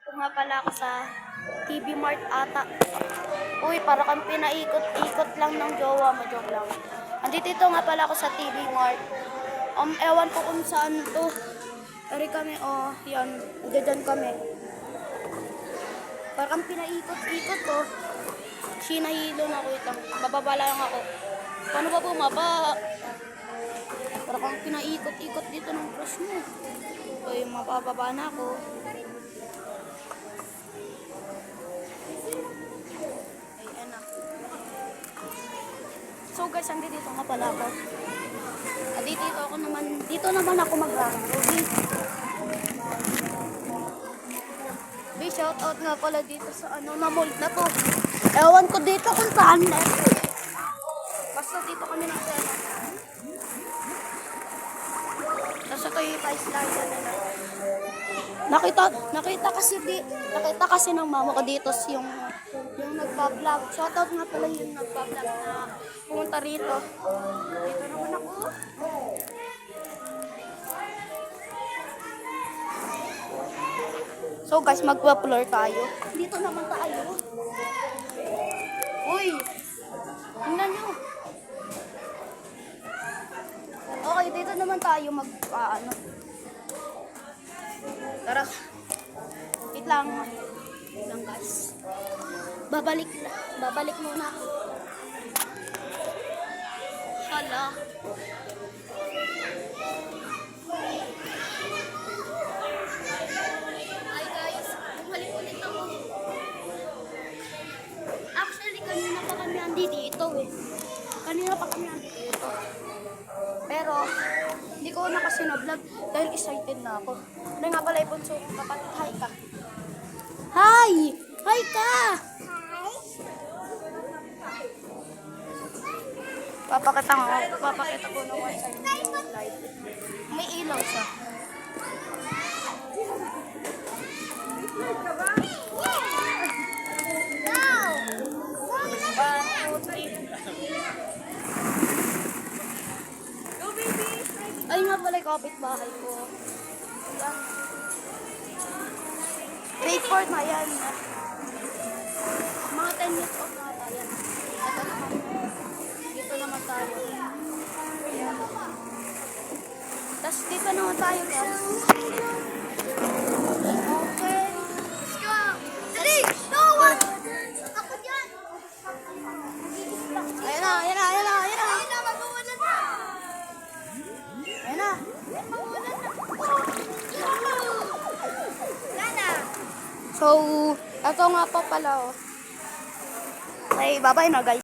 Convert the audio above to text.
Ito nga pala ako sa TV Mart ata. Uy, para kang pinaikot-ikot lang ng jowa mo, joke lang. Andito nga pala ako sa TV Mart. Ewan ko kung saan to. Eri kami, yan. Diyan kami. Para kang pinaikot-ikot to. Sinahilo na ako ito. Bababa lang ako. Paano ba bumaba? Para kang pinaikot-ikot dito ng crush mo. Uy, mabababa na ako. So guys, andito nga pala ako. Dito naman ako mag-rugi. Shout out nga pala dito sa na mall na to. Ewan ko dito kung saan na. Basta dito kami nagsala. Tapos ito yung pa-slide nila. Nakita kasi ng mama ko dito yung nagpa-vlog. Shout out nga pala yung nagpa-vlog na pumunta rito. Dito naman ako. So guys, magpa-floor tayo. Dito naman tayo. Uy! Tingnan nyo. Okay, dito naman tayo Tara. Wait lang. Wait lang guys. Babalik muna ako. Hala. Hi guys, bumalik ulit ako. Actually, kanina pa kami andito eh. Pero, hindi ko na kasi na-vlog dahil excited na ako. Ano nga pala Iponso, kapatid, hi ka. Hi! Hi ka! Papakita ko na one side yung light. May ilaw siya. Ay nga pala yung kapitbahay ko. Yan. Grade 4 na yan. Mga 10 years old na ata yan. Ito naman. Dito naman tayo. Yan. Tapos dito naman tayo guys. Okay. Let's go. Dali! No one! Ako dyan! Ayan na. Mag-uwalan na. Ayan na. So, ito nga pa pala. Okay, bye-bye na guys.